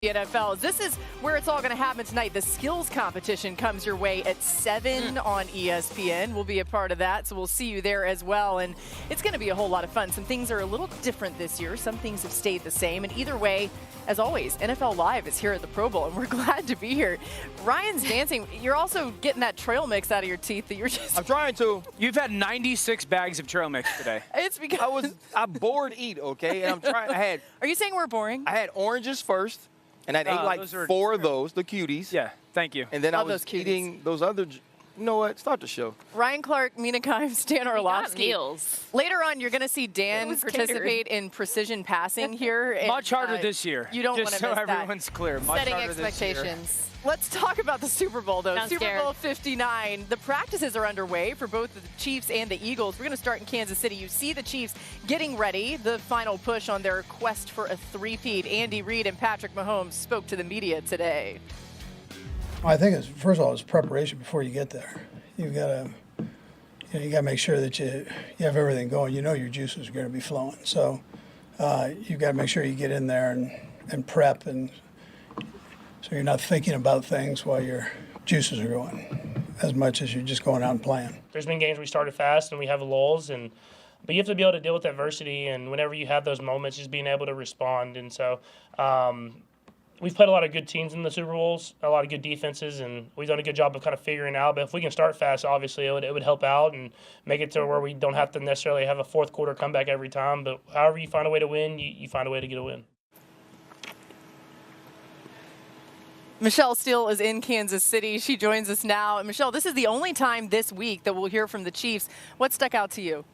The NFL. This is where it's all going to happen tonight. The skills competition comes your way at 7 on ESPN. We'll be a part of that, so we'll see you there as well. And it's going to be a whole lot of fun. Some things are a little different this year. Some things have stayed the same. And either way, as always, NFL Live is here at the Pro Bowl, and we're glad to be here. Ryan's dancing. You're also getting that trail mix out of your teeth that you're just... I'm trying to. You've had 96 bags of trail mix today. It's because... I'm bored eat, okay? And I'm trying. Are you saying we're boring? I had oranges first. And I ate like 4 of those, the cuties. Yeah, thank you. And then I was eating those other, you know what, start the show. Ryan Clark, Mina Kimes, Dan Orlovsky. Meals. Later on, you're going to see Dan participate in precision passing here. And, much harder this year. You don't want to miss that. Just so everyone's clear. Much Setting harder expectations. This year. Let's talk about the Super Bowl, though. Sounds Super Bowl 59. The practices are underway for both the Chiefs and the Eagles. We're going to start in Kansas City. You see the Chiefs getting ready, the final push on their quest for a three-peat. Andy Reid and Patrick Mahomes spoke to the media today. I think it's, first of all, it's preparation before you get there. You've got to, you got to make sure that you have everything going. You know your juices are going to be flowing. So you've got to make sure you get in there and prep, and so you're not thinking about things while your juices are going as much as you're just going out and playing. There's been games where we started fast and we have lulls, but you have to be able to deal with adversity, and whenever you have those moments, just being able to respond. And so we've played a lot of good teams in the Super Bowls, a lot of good defenses, and we've done a good job of kind of figuring out. But if we can start fast, obviously it would help out and make it to where we don't have to necessarily have a fourth quarter comeback every time. But however you find a way to win, you find a way to get a win. Michelle Steele is in Kansas City. She joins us now. And Michelle, this is the only time this week that we'll hear from the Chiefs. What stuck out to you?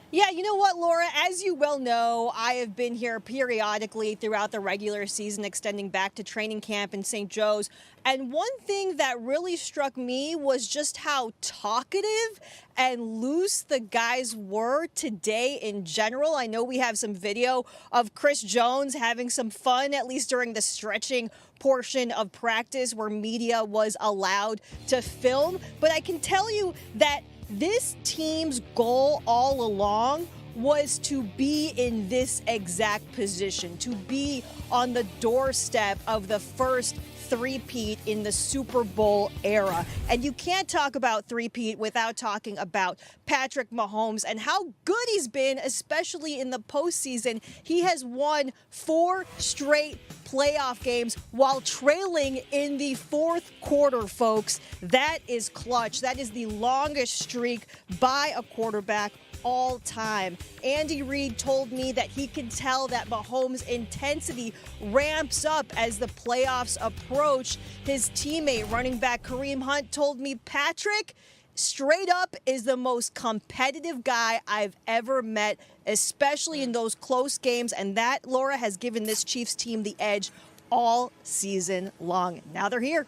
Yeah, you know what, Laura? As you well know, I have been here periodically throughout the regular season, extending back to training camp in St. Joe's. And one thing that really struck me was just how talkative and loose the guys were today in general. I know we have some video of Chris Jones having some fun, at least during the stretching portion of practice where media was allowed to film. But I can tell you that this team's goal all along was to be in this exact position, to be on the doorstep of the first three-peat in the Super Bowl era. And you can't talk about three-peat without talking about Patrick Mahomes and how good he's been, especially in the postseason. He has won 4 straight playoff games while trailing in the fourth quarter, folks. That is clutch. That is the longest streak by a quarterback all time. Andy Reid told me that he can tell that Mahomes' intensity ramps up as the playoffs approach. His teammate, running back Kareem Hunt, told me Patrick straight up is the most competitive guy I've ever met, especially in those close games. And that, Laura, has given this Chiefs team the edge all season long. Now they're here.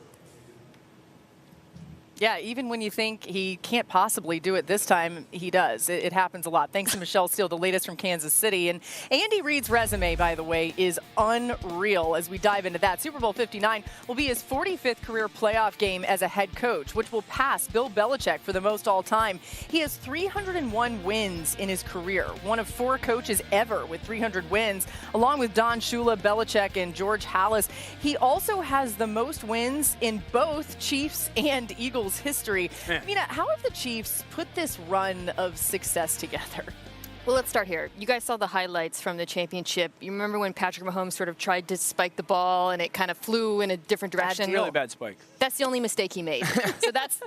Yeah, even when you think he can't possibly do it this time, he does. It happens a lot. Thanks to Michelle Steele, the latest from Kansas City. And Andy Reid's resume, by the way, is unreal as we dive into that. Super Bowl 59 will be his 45th career playoff game as a head coach, which will pass Bill Belichick for the most all time. He has 301 wins in his career, one of 4 coaches ever with 300 wins, along with Don Shula, Belichick, and George Halas. He also has the most wins in both Chiefs and Eagles history. Yeah. Mina, how have the Chiefs put this run of success together? Well, let's start here. You guys saw the highlights from the championship. You remember when Patrick Mahomes sort of tried to spike the ball and it kind of flew in a different direction? Really bad spike. That's the only mistake he made. So that's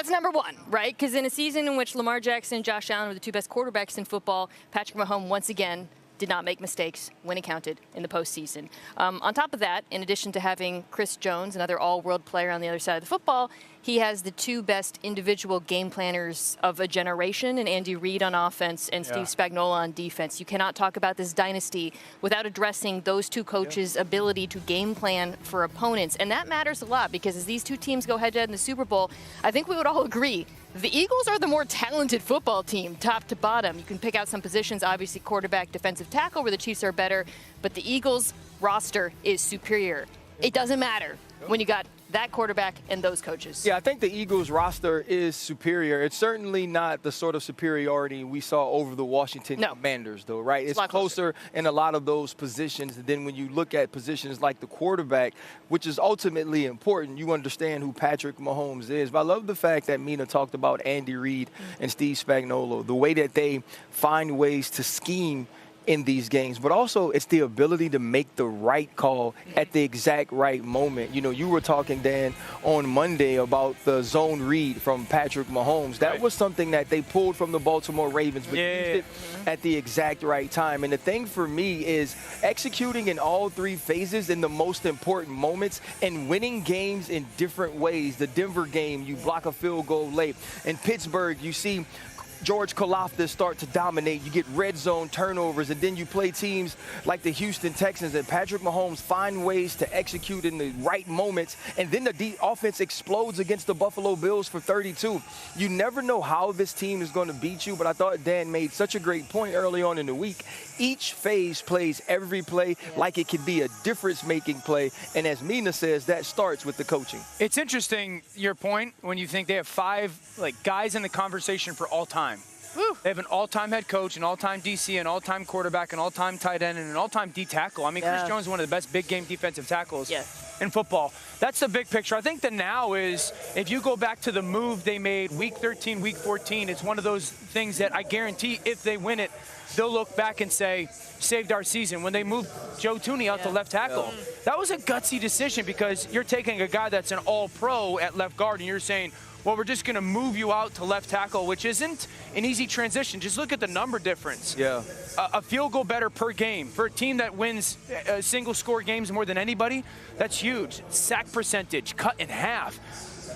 number one, right? Because in a season in which Lamar Jackson and Josh Allen were the 2 best quarterbacks in football, Patrick Mahomes once again did not make mistakes when it counted in the postseason. On top of that, in addition to having Chris Jones, another all-world player on the other side of the football, he has the 2 best individual game planners of a generation, and Andy Reid on offense and Steve Spagnuolo on defense. You cannot talk about this dynasty without addressing those 2 coaches' ability to game plan for opponents. And that matters a lot because as these 2 teams go head-to-head in the Super Bowl, I think we would all agree the Eagles are the more talented football team, top to bottom. You can pick out some positions, obviously quarterback, defensive tackle, where the Chiefs are better, but the Eagles' roster is superior. It doesn't matter when you got that quarterback and those coaches. Yeah, I think the Eagles roster is superior. It's certainly not the sort of superiority we saw over the Washington Commanders, though, right? It's closer in a lot of those positions. And then when you look at positions like the quarterback, which is ultimately important, you understand who Patrick Mahomes is. But I love the fact that Mina talked about Andy Reid and Steve Spagnuolo, the way that they find ways to scheme in these games, but also it's the ability to make the right call at the exact right moment. You know, you were talking, Dan, on Monday about the zone read from Patrick Mahomes. That was something that they pulled from the Baltimore Ravens, but used it at the exact right time. And the thing for me is executing in all three phases in the most important moments and winning games in different ways. The Denver game, you block a field goal late. In Pittsburgh, you see George Karlaftis start to dominate. You get red zone turnovers, and then you play teams like the Houston Texans, and Patrick Mahomes find ways to execute in the right moments, and then the offense explodes against the Buffalo Bills for 32. You never know how this team is going to beat you, but I thought Dan made such a great point early on in the week. Each phase plays every play like it could be a difference-making play, and as Mina says, that starts with the coaching. It's interesting, your point, when you think they have 5 guys in the conversation for all time. They have an all-time head coach, an all-time DC, an all-time quarterback, an all-time tight end, and an all-time D tackle. I mean, Chris Jones is one of the best big-game defensive tackles in football. That's the big picture. I think the now is, if you go back to the move they made week 13, week 14, it's one of those things that I guarantee if they win it, they'll look back and say, saved our season. When they moved Joe Thuney out to left tackle, that was a gutsy decision because you're taking a guy that's an all-pro at left guard and you're saying, well, we're just going to move you out to left tackle, which isn't an easy transition. Just look at the number difference. Yeah. A field goal better per game. For a team that wins single-score games more than anybody, that's huge. Sack percentage cut in half.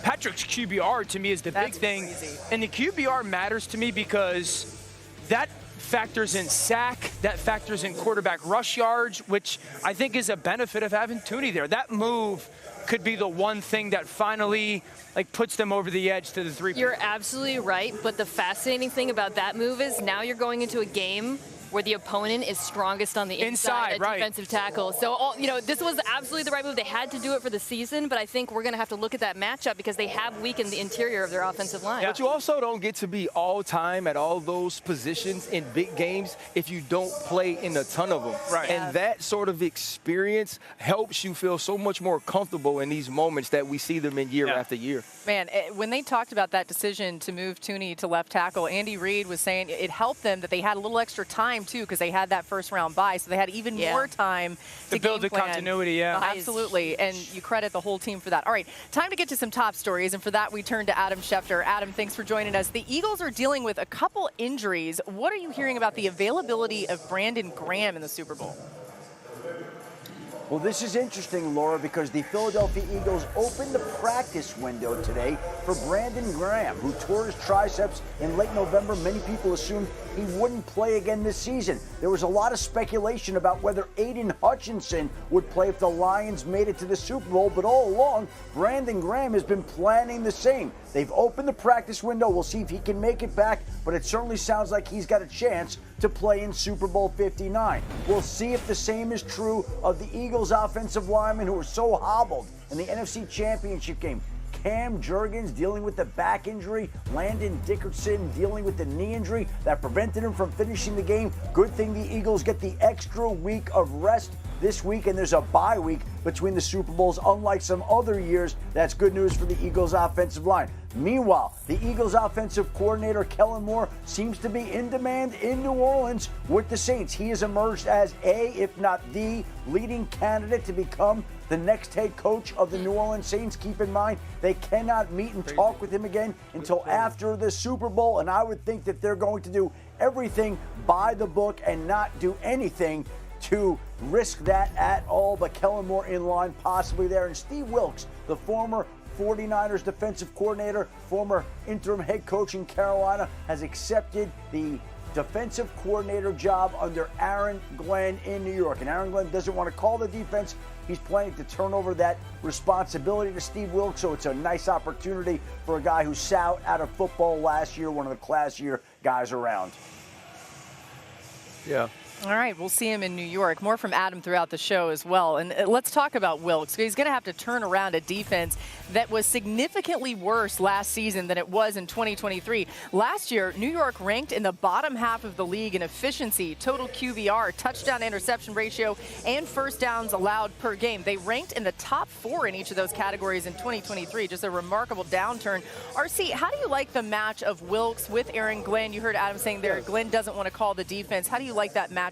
Patrick's QBR, to me, is the big thing. Crazy. And the QBR matters to me because that factors in sack, that factors in quarterback rush yards, which I think is a benefit of having Thuney there. That move could be the one thing that finally puts them over the edge to the 3. You're absolutely right, but the fascinating thing about that move is now you're going into a game where the opponent is strongest on the inside at defensive tackle. So, this was absolutely the right move. They had to do it for the season, but I think we're going to have to look at that matchup because they have weakened the interior of their offensive line. But you also don't get to be all-time at all those positions in big games if you don't play in a ton of them. Right. And that sort of experience helps you feel so much more comfortable in these moments that we see them in year after year. Man, when they talked about that decision to move Thuney to left tackle, Andy Reid was saying it helped them that they had a little extra time, too, because they had that first-round bye, so they had even more time to build the continuity, Absolutely, and you credit the whole team for that. All right, time to get to some top stories, and for that we turn to Adam Schefter. Adam, thanks for joining us. The Eagles are dealing with a couple injuries. What are you hearing about the availability of Brandon Graham in the Super Bowl? Well, this is interesting, Laura, because the Philadelphia Eagles opened the practice window today for Brandon Graham, who tore his triceps in late November. Many people assumed he wouldn't play again this season. There was a lot of speculation about whether Aiden Hutchinson would play if the Lions made it to the Super Bowl, but all along, Brandon Graham has been planning the same. They've opened the practice window. We'll see if he can make it back, but it certainly sounds like he's got a chance to play in Super Bowl 59. We'll see if the same is true of the Eagles offensive linemen who were so hobbled in the NFC Championship game. Cam Jurgens dealing with the back injury, Landon Dickerson dealing with the knee injury that prevented him from finishing the game. Good thing the Eagles get the extra week of rest this week, and there's a bye week between the Super Bowls. Unlike some other years, that's good news for the Eagles offensive line. Meanwhile, the Eagles offensive coordinator, Kellen Moore, seems to be in demand in New Orleans with the Saints. He has emerged as if not the leading candidate to become the next head coach of the New Orleans Saints. Keep in mind, they cannot meet and talk with him again until after the Super Bowl, and I would think that they're going to do everything by the book and not do anything to risk that at all. But Kellen Moore in line possibly there. And Steve Wilks, the former 49ers defensive coordinator, former interim head coach in Carolina, has accepted the defensive coordinator job under Aaron Glenn in New York. And Aaron Glenn doesn't want to call the defense. He's planning to turn over that responsibility to Steve Wilks, so it's a nice opportunity for a guy who sat out of football last year, one of the classier guys around. Yeah. All right, we'll see him in New York. More from Adam throughout the show as well. And let's talk about Wilkes. He's going to have to turn around a defense that was significantly worse last season than it was in 2023. Last year, New York ranked in the bottom half of the league in efficiency, total QBR, touchdown interception ratio, and first downs allowed per game. They ranked in the top 4 in each of those categories in 2023. Just a remarkable downturn. RC, how do you like the match of Wilkes with Aaron Glenn? You heard Adam saying there, Glenn doesn't want to call the defense. How do you like that matchup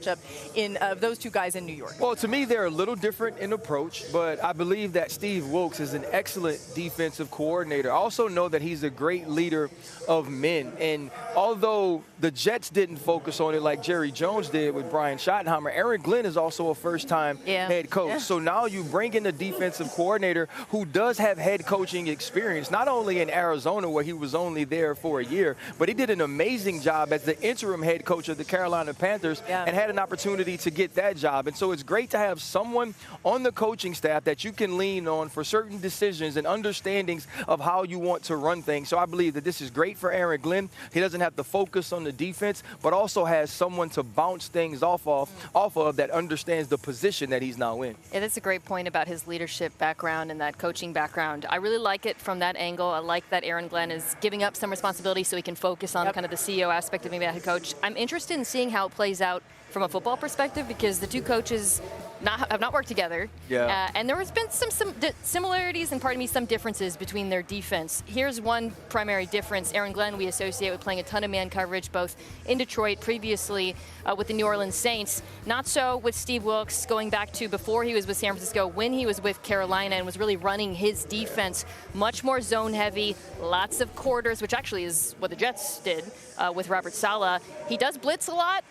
in those two guys in New York? Well, to me, they're a little different in approach, but I believe that Steve Wilkes is an excellent defensive coordinator. I also know that he's a great leader of men. And although the Jets didn't focus on it like Jerry Jones did with Brian Schottenheimer, Aaron Glenn is also a first-time head coach. Yeah. So now you bring in a defensive coordinator who does have head coaching experience, not only in Arizona where he was only there for a year, but he did an amazing job as the interim head coach of the Carolina Panthers and had an opportunity to get that job. And so it's great to have someone on the coaching staff that you can lean on for certain decisions and understandings of how you want to run things. So I believe that this is great for Aaron Glenn. He doesn't have to focus on the defense, but also has someone to bounce things off of that understands the position that he's now in. Yeah, that's a great point about his leadership background and that coaching background. I really like it from that angle. I like that Aaron Glenn is giving up some responsibility so he can focus on kind of the CEO aspect of being a head coach. I'm interested in seeing how it plays out from a football perspective because the two coaches have not worked together. Yeah. And there has been some similarities and, pardon me, some differences between their defense. Here's one primary difference. Aaron Glenn we associate with playing a ton of man coverage both in Detroit previously with the New Orleans Saints. Not so with Steve Wilkes going back to before he was with San Francisco, when he was with Carolina and was really running his defense much more zone heavy, lots of quarters, which actually is what the Jets did with Robert Saleh. He does blitz a lot,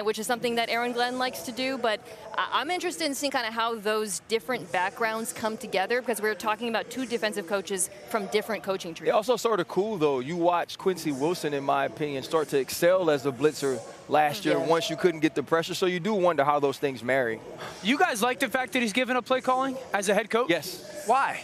which is something that Aaron Glenn likes to do, but I'm interested in seeing kind of how those different backgrounds come together because we're talking about two defensive coaches from different coaching trees. It's also sort of cool, though. You watch Quincy Wilson, in my opinion, start to excel as a blitzer last year once you couldn't get the pressure. So you do wonder how those things marry. You guys like the fact that he's given up play calling as a head coach? Yes. Why?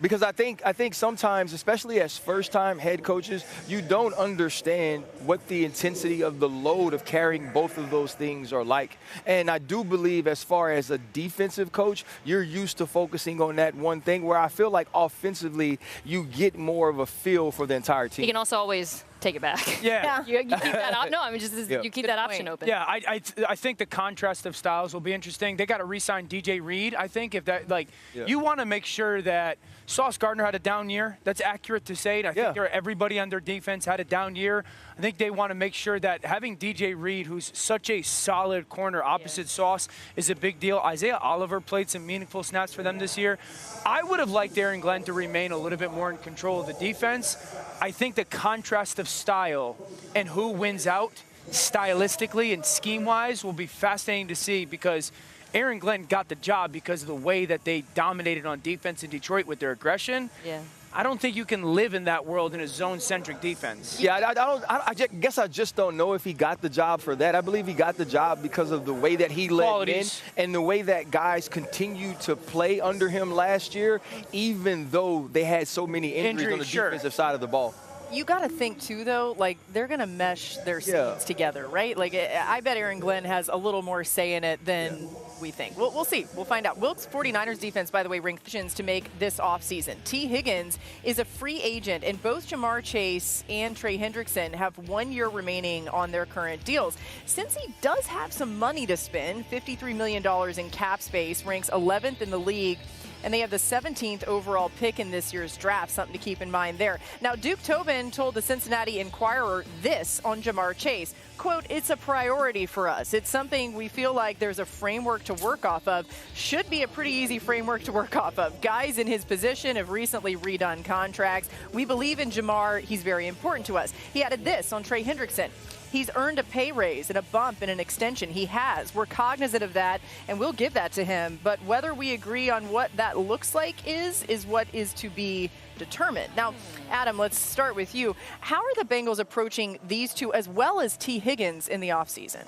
Because I think sometimes, especially as first-time head coaches, you don't understand what the intensity of the load of carrying both of those things are like. And I do believe as far as a defensive coach, you're used to focusing on that one thing where I feel like offensively you get more of a feel for the entire team. You can also always take it back. Yeah. You keep that you keep that option open. Yeah, I think the contrast of styles will be interesting. They got to re-sign DJ Reed, I think. If that, you want to make sure that Sauce Gardner had a down year. That's accurate to say. I think everybody on their defense had a down year. I think they want to make sure that having DJ Reed, who's such a solid corner opposite Sauce, is a big deal. Isaiah Oliver played some meaningful snaps for them this year. I would have liked Aaron Glenn to remain a little bit more in control of the defense. I think the contrast of style and who wins out stylistically and scheme-wise will be fascinating to see because Aaron Glenn got the job because of the way that they dominated on defense in Detroit with their aggression. Yeah. I don't think you can live in that world in a zone-centric defense. Yeah, I guess I just don't know if he got the job for that. I believe he got the job because of the way that he led in and the way that guys continued to play under him last year, even though they had so many injuries on the defensive side of the ball. You got to think, too, though, they're going to mesh their seeds together, right? I bet Aaron Glenn has a little more say in it than we think. We'll see. We'll find out. Wilkes 49ers defense, by the way, ranked to make this offseason. T. Higgins is a free agent, and both Jamar Chase and Trey Hendrickson have 1 year remaining on their current deals. Since he does have some money to spend, $53 million in cap space, ranks 11th in the league, and they have the 17th overall pick in this year's draft, something to keep in mind there. Now, Duke Tobin told the Cincinnati Enquirer this on Jamar Chase, quote, "It's a priority for us. It's something we feel like there's a framework to work off of. Should be a pretty easy framework to work off of. Guys in his position have recently redone contracts. We believe in Jamar. He's very important to us." He added this on Trey Hendrickson. He's earned a pay raise and a bump and an extension. He has. We're cognizant of that, and we'll give that to him. But whether we agree on what that looks like is what is to be determined. Now, Adam, let's start with you. How are the Bengals approaching these two as well as T. Higgins in the offseason?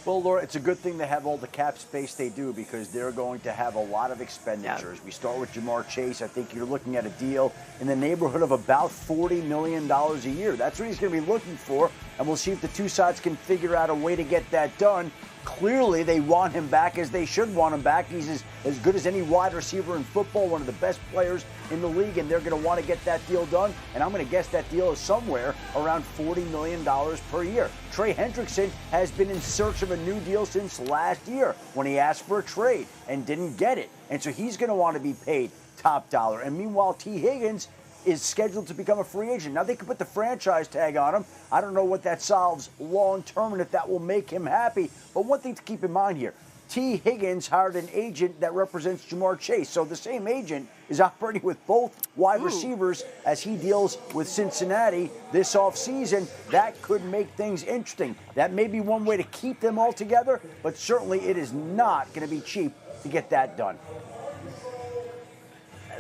Well, Laura, it's a good thing they have all the cap space they do because they're going to have a lot of expenditures. We start with Jamar Chase. I think you're looking at a deal in the neighborhood of about $40 million a year. That's what he's going to be looking for. and we'll see if the two sides can figure out a way to get that done. Clearly, they want him back, as they should want him back. He's as good as any wide receiver in football, one of the best players in the league, and they're going to want to get that deal done. And I'm going to guess that deal is somewhere around $40 million per year. Trey Hendrickson has been in search of a new deal since last year when he asked for a trade and didn't get it. And so he's going to want to be paid top dollar. And meanwhile, T. Higgins is scheduled to become a free agent. Now, they could put the franchise tag on him. I don't know what that solves long term and if that will make him happy. But one thing to keep in mind here, T. Higgins hired an agent that represents Jamar Chase. So the same agent is operating with both wide receivers as he deals with Cincinnati this offseason. That could make things interesting. That may be one way to keep them all together, but certainly it is not going to be cheap to get that done.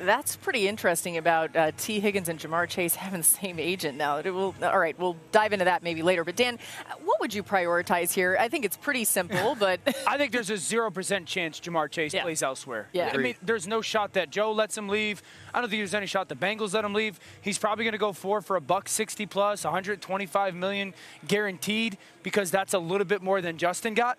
That's pretty interesting about T. Higgins and Jamar Chase having the same agent now. All right, we'll dive into that maybe later. But, Dan, what would you prioritize here? I think it's pretty simple, but... I think there's a 0% chance Jamar Chase plays elsewhere. Yeah. I mean, there's no shot that Joe lets him leave. I don't think there's any shot the Bengals let him leave. He's probably going to go for $160 plus, $125 million guaranteed, because that's a little bit more than Justin got.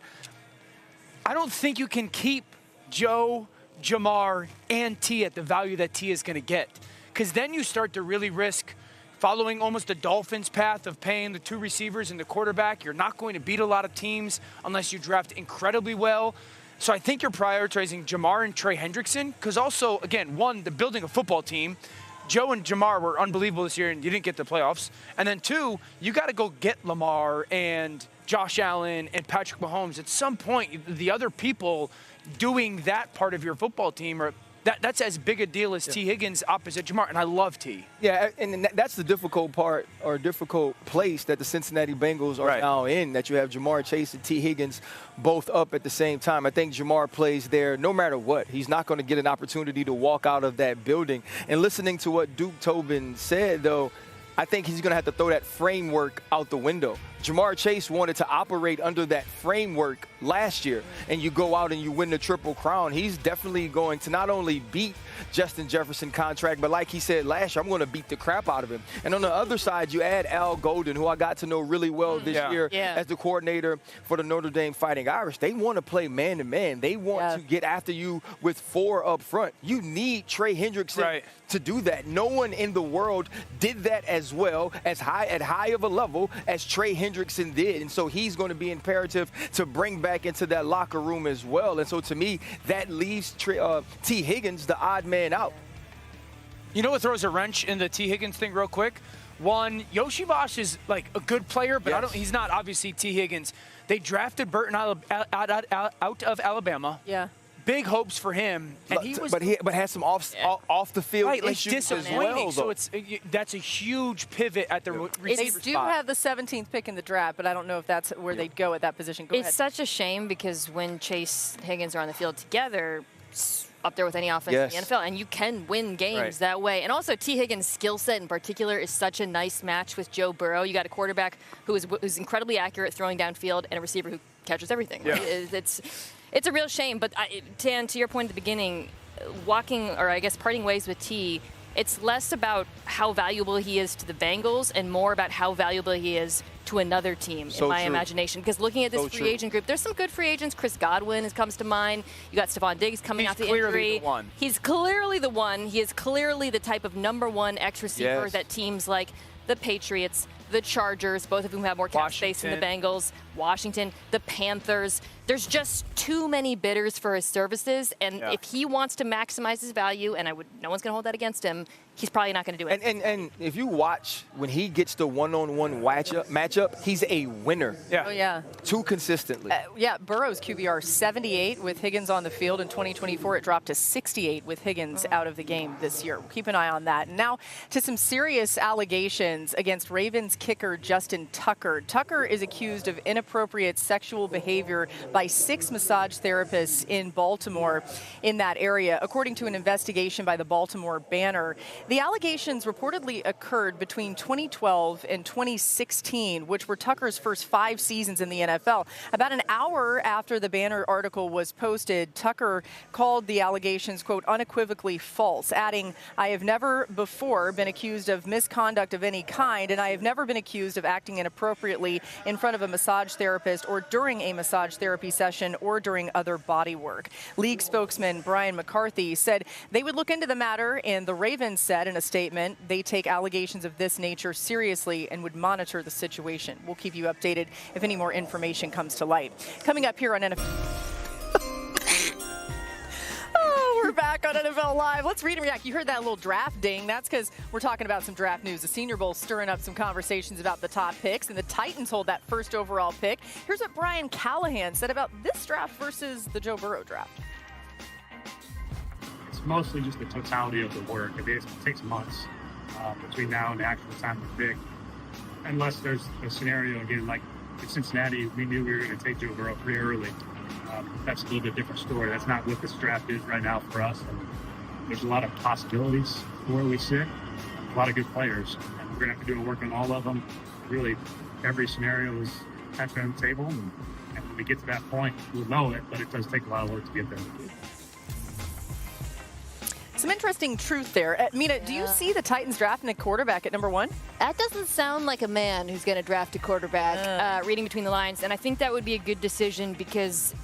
I don't think you can keep Joe, Jamar, and T at the value that T is going to get, because then you start to really risk following almost the Dolphins' path of paying the two receivers and the quarterback. You're not going to beat a lot of teams unless you draft incredibly well. So I think you're prioritizing Jamar and Trey Hendrickson, because also, again, one, they're building a football team. Joe and Jamar were unbelievable this year, and you didn't get the playoffs. And then, two, you got to go get Lamar and Josh Allen and Patrick Mahomes. At some point, the other people doing that part of your football team, or that's as big a deal as T. Higgins opposite Jamar, and I love T. Yeah, and that's the difficult part or difficult place that the Cincinnati Bengals are now in, that you have Jamar Chase and T. Higgins both up at the same time. I think Jamar plays there no matter what. He's not going to get an opportunity to walk out of that building. And listening to what Duke Tobin said, though, I think he's going to have to throw that framework out the window. Jamar Chase wanted to operate under that framework last year, and you go out and you win the Triple Crown. He's definitely going to not only beat Justin Jefferson contract, but like he said last year, I'm going to beat the crap out of him. And on the other side, you add Al Golden, who I got to know really well this year as the coordinator for the Notre Dame Fighting Irish. They want to play man-to-man. They want to get after you with four up front. You need Trey Hendrickson to do that. No one in the world did that as well, at high of a level as Trey Hendrickson did. And so he's going to be imperative to bring back into that locker room as well. And so to me, that leaves T. Higgins the odd man out. You know what throws a wrench in the T. Higgins thing real quick? One, Yoshi Bosch is like a good player, but he's not obviously T. Higgins. They drafted Burton out of Alabama. Yeah. Big hopes for him, and he was, but had some off the field issues as well. So that's a huge pivot at the receiver spot. They do spot. have the 17th pick in the draft, but I don't know if that's where they'd go at that position. It's such a shame, because when Chase Higgins are on the field together, up there with any offense in the NFL, and you can win games that way. And also, T. Higgins' skill set in particular is such a nice match with Joe Burrow. You got a quarterback who's incredibly accurate throwing downfield, and a receiver who catches everything. Right? It's a real shame. But Tan, to your point at the beginning, parting ways with T, it's less about how valuable he is to the Bengals and more about how valuable he is to another team, in my imagination. Because looking at this free agent group, there's some good free agents. Chris Godwin comes to mind. You got Stephon Diggs coming off the injury. He's clearly the one. He is clearly the type of number one X receiver that teams like the Patriots, the Chargers, both of whom have more cap space than the Bengals, Washington, the Panthers. There's just too many bidders for his services, and if he wants to maximize his value, and no one's going to hold that against him, he's probably not going to do it. And if you watch when he gets the one-on-one matchup, he's a winner. Yeah. Oh, yeah. Too consistently. Burrow's QBR 78 with Higgins on the field. In 2024, it dropped to 68 with Higgins out of the game this year. Keep an eye on that. And now to some serious allegations against Ravens kicker Justin Tucker. Tucker is accused of inappropriate inappropriate sexual behavior by 6 massage therapists in Baltimore in that area, according to an investigation by the Baltimore Banner. The allegations reportedly occurred between 2012 and 2016, which were Tucker's first 5 seasons in the NFL. About an hour after the Banner article was posted, Tucker called the allegations, quote, unequivocally false, adding, "I have never before been accused of misconduct of any kind, and I have never been accused of acting inappropriately in front of a massage therapist or during a massage therapy session or during other body work." League spokesman Brian McCarthy said they would look into the matter, and the Ravens said in a statement they take allegations of this nature seriously and would monitor the situation. We'll keep you updated if any more information comes to light. Coming up here on NFL. We're back on NFL Live. Let's read and react. You heard that little draft ding. That's because we're talking about some draft news. The Senior Bowl stirring up some conversations about the top picks, and the Titans hold that first overall pick. Here's what Brian Callahan said about this draft versus the Joe Burrow draft. It's mostly just the totality of the work. It takes months between now and the actual time to pick. Unless there's a scenario, again, like in Cincinnati, we knew we were going to take Joe Burrow pretty early. That's a little bit different story. That's not what this draft is right now for us. And there's a lot of possibilities where we sit, a lot of good players. And we're going to have to do a work on all of them. Really, every scenario is actually on the table. And when we get to that point, we'll know it, but it does take a lot of work to get there. Some interesting truth there. Mina, do you see the Titans drafting a quarterback at number 1? That doesn't sound like a man who's going to draft a quarterback, reading between the lines. And I think that would be a good decision because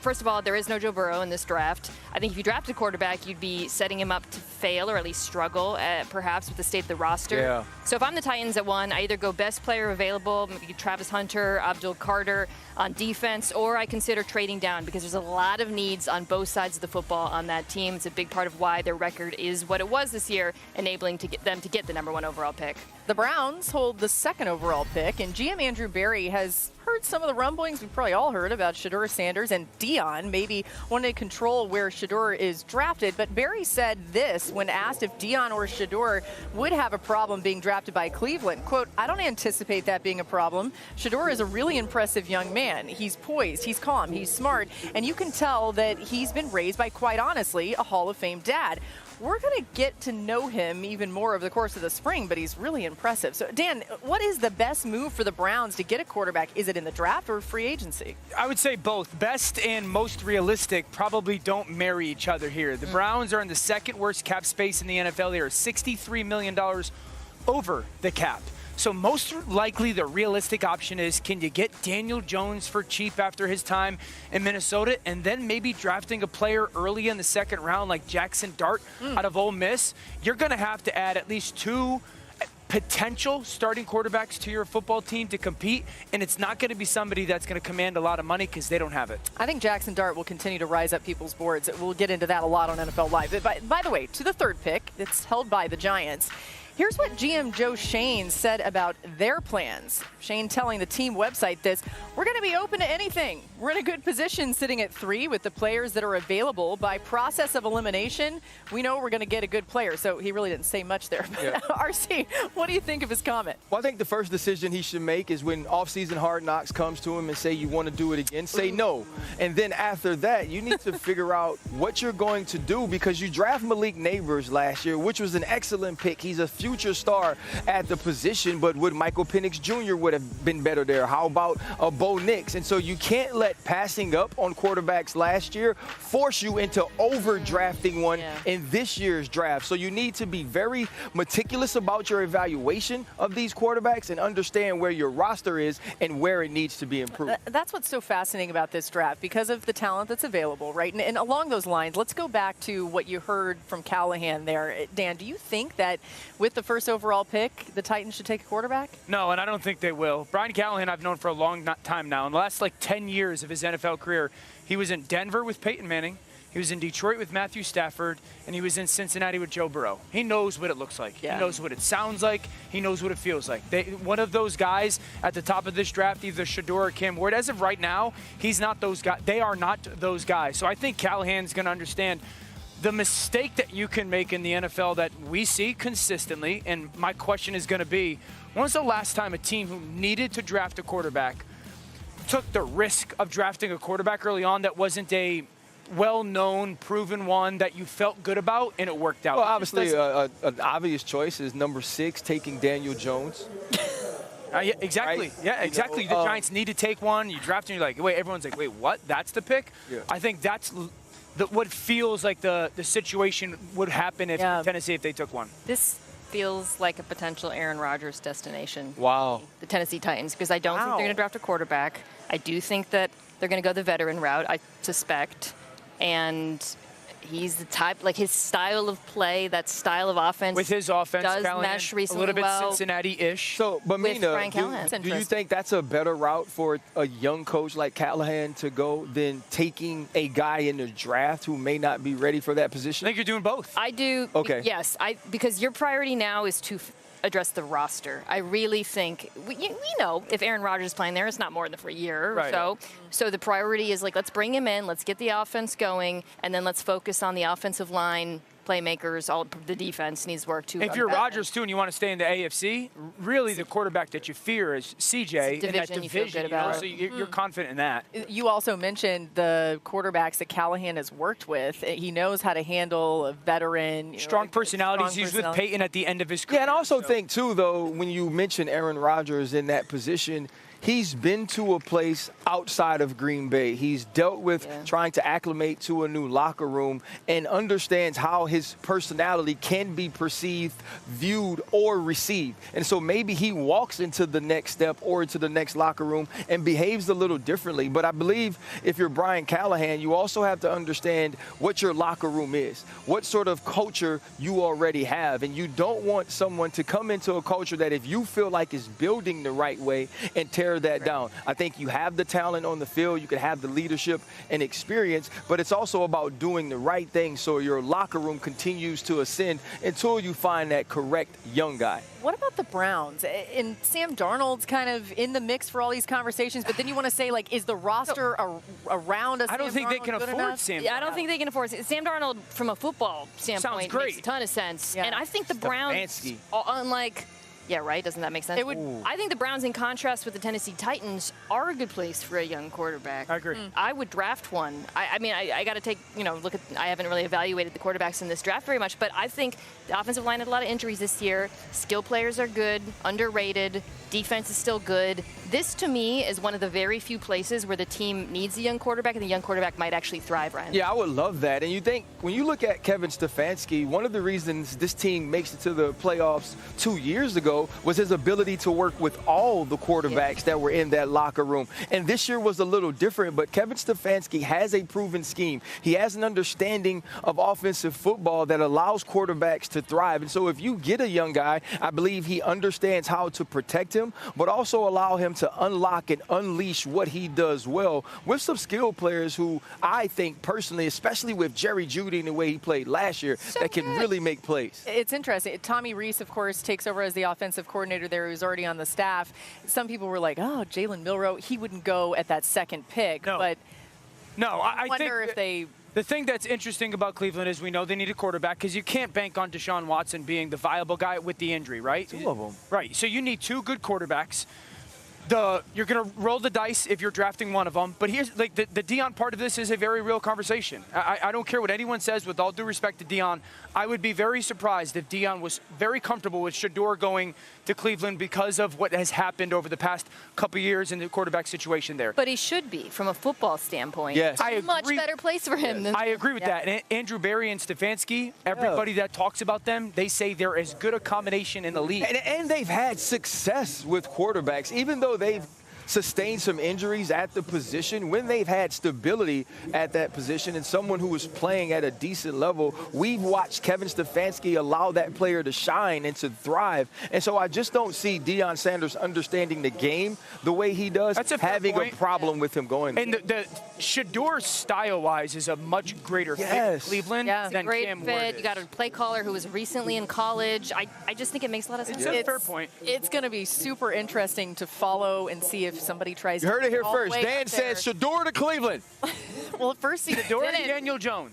first of all, there is no Joe Burrow in this draft. I think if you drafted a quarterback, you'd be setting him up to fail or at least struggle, perhaps with the state of the roster. Yeah. So if I'm the Titans at 1, I either go best player available, maybe Travis Hunter, Abdul Carter on defense, or I consider trading down because there's a lot of needs on both sides of the football on that team. It's a big part of why their record is what it was this year, enabling them to get the number 1 overall pick. The Browns hold the 2nd overall pick, and GM Andrew Berry has heard some of the rumblings we've probably all heard about Shedeur Sanders and Dion maybe wanting to control where Shedeur is drafted. But Berry said this when asked if Dion or Shedeur would have a problem being drafted by Cleveland. Quote, "I don't anticipate that being a problem. Shedeur is a really impressive young man. He's poised, he's calm, he's smart, and you can tell that he's been raised by, quite honestly, a Hall of Fame dad. We're going to get to know him even more over the course of the spring, but he's really impressive." So, Dan, what is the best move for the Browns to get a quarterback? Is it in the draft or free agency? I would say both. Best and most realistic probably don't marry each other here. The Browns are in the 2nd worst cap space in the NFL. They are $63 million over the cap. So most likely the realistic option is, can you get Daniel Jones for cheap after his time in Minnesota, and then maybe drafting a player early in the 2nd round like Jackson Dart out of Ole Miss? You're going to have to add at least 2 potential starting quarterbacks to your football team to compete, and it's not going to be somebody that's going to command a lot of money because they don't have it. I think Jackson Dart will continue to rise up people's boards. We'll get into that a lot on NFL Live. By the way, to the 3rd pick, it's held by the Giants. Here's what GM Joe Shane said about their plans. Shane telling the team website this: "We're going to be open to anything. We're in a good position sitting at 3 with the players that are available. By process of elimination, we know we're going to get a good player." So he really didn't say much there. But RC, what do you think of his comment? Well, I think the first decision he should make is when off-season Hard Knocks comes to him and say, "You want to do it again?" Say no. And then after that, you need to figure out what you're going to do, because you draft Malik Neighbors last year, which was an excellent pick. He's a future star at the position, but would Michael Penix Jr. would have been better there? How about a Bo Nix? And so you can't let passing up on quarterbacks last year force you into overdrafting one in this year's draft. So you need to be very meticulous about your evaluation of these quarterbacks and understand where your roster is and where it needs to be improved. That's what's so fascinating about this draft, because of the talent that's available, right? And along those lines, let's go back to what you heard from Callahan there. Dan, do you think that with the first overall pick, the Titans should take a quarterback? No, and I don't think they will. Brian Callahan I've known for a long time now. In the last 10 years of his NFL career, he was in Denver with Peyton Manning, he was in Detroit with Matthew Stafford, and he was in Cincinnati with Joe Burrow. He knows what it looks like. He knows what it sounds like. He knows what it feels like. One of those guys at the top of this draft, either Shedeur or Cam Ward, as of right now, he's not those guys. They are not those guys. So I think Callahan's going to understand the mistake that you can make in the NFL that we see consistently. And my question is going to be, when was the last time a team who needed to draft a quarterback took the risk of drafting a quarterback early on that wasn't a well-known, proven one that you felt good about, and it worked out. Well, obviously, an obvious choice is number 6, taking Daniel Jones. Yeah, exactly. Right? Yeah, exactly. The Giants need to take one. You draft and you're like, wait, everyone's like, wait, what? That's the pick? Yeah. I think that's what feels like the situation would happen if Tennessee, if they took one. This feels like a potential Aaron Rodgers destination. Wow. The Tennessee Titans, because I don't think they're going to draft a quarterback. I do think that they're going to go the veteran route, I suspect. And he's the type, like his style of play, that style of offense. With his offense, does Callahan, mesh recently a little bit well. Cincinnati-ish. So, but With Mina, Brian Callahan. do you think that's a better route for a young coach like Callahan to go than taking a guy in the draft who may not be ready for that I position? think you're doing both. I do. Okay. Yes, because your priority now is to address the roster. I really think we know if Aaron Rodgers is playing there, it's not more than for a year or so. So the priority is like, let's bring him in, let's get the offense going, and then let's focus on the offensive line, playmakers, all the defense needs work too. If you're Rodgers too and you want to stay in the AFC, really the quarterback that you fear is CJ in that division you feel division. good about. So you're confident in that. You also mentioned the quarterbacks that Callahan has worked with. He knows how to handle a veteran. Strong personalities. He's with Peyton at the end of his career. Yeah, and I also think, too, though, when you mention Aaron Rodgers in that position, he's been to a place outside of Green Bay. He's dealt with trying to acclimate to a new locker room and understands how his personality can be perceived, viewed, or received. And so maybe he walks into the next step or into the next locker room and behaves a little differently. But I believe if you're Brian Callahan, you also have to understand what your locker room is, what sort of culture you already have. And you don't want someone to come into a culture that if you feel like is building the right way and tear that down. I think you have the talent on the field, you can have the leadership and experience, but it's also about doing the right thing so your locker room continues to ascend until you find that correct young guy. What about the Browns? And Sam Darnold's kind of in the mix for all these conversations, but then you want to say, like, is the roster around us? I don't think they can afford Sam Darnold. Yeah, I don't think they can afford Sam Darnold from a football standpoint. Makes a ton of sense. Yeah. And I think the Browns, unlike... Yeah, right? Doesn't that make sense? I think the Browns, in contrast with the Tennessee Titans, are a good place for a young quarterback. I agree. I would draft one. I mean, I got to take, look at, I haven't really evaluated the quarterbacks in this draft very much, but I think the offensive line had a lot of injuries this year. Skill players are good, underrated. Defense is still good. This, to me, is one of the very few places where the team needs a young quarterback, and the young quarterback might actually thrive, Ryan. Yeah, I would love that. And you think, when you look at Kevin Stefanski, one of the reasons this team makes it to the playoffs 2 years ago was his ability to work with all the quarterbacks that were in that locker room. And this year was a little different, but Kevin Stefanski has a proven scheme. He has an understanding of offensive football that allows quarterbacks to thrive. And so if you get a young guy, I believe he understands how to protect him, but also allow him to unlock and unleash what he does well with some skilled players who I think personally, especially with Jerry Jeudy and the way he played last year, that can really make plays. It's interesting. Tommy Reese, of course, takes over as the offensive coordinator there, who's already on the staff. Some people were like, oh, Jalen Milroe, he wouldn't go at that second pick. No. But I wonder think if they... The thing that's interesting about Cleveland is we know they need a quarterback because you can't bank on Deshaun Watson being the viable guy with the injury, right? Two of them. Right. So you need two good quarterbacks. You're going to roll the dice if you're drafting one of them. But here's like the Deion part of this is a very real conversation. I don't care what anyone says. With all due respect to Deion, I would be very surprised if Deion was very comfortable with Shedeur going to Cleveland because of what has happened over the past couple of years in the quarterback situation there. But he should be from a football standpoint. Yes. I agree. Much better place for him. Than I agree with that. And Andrew Berry and Stefanski, everybody that talks about them, they say they're as good a combination in the league. And they've had success with quarterbacks, even though they've sustained some injuries at the position. When they've had stability at that position and someone who is playing at a decent level, we've watched Kevin Stefanski allow that player to shine and to thrive. And so I just don't see Deion Sanders understanding the game the way he does, having a problem with him going there. And the Shedeur style-wise is a much greater fit in Cleveland than great Cam fit. Ward is. You got a play caller who was recently in college. I just think it makes a lot of sense. It's a fair point. It's going to be super interesting to follow and see if somebody tries You heard it here all the first. way Dan up there. says Shedeur to Cleveland. Well, at first he Shedeur didn't. and Daniel Jones.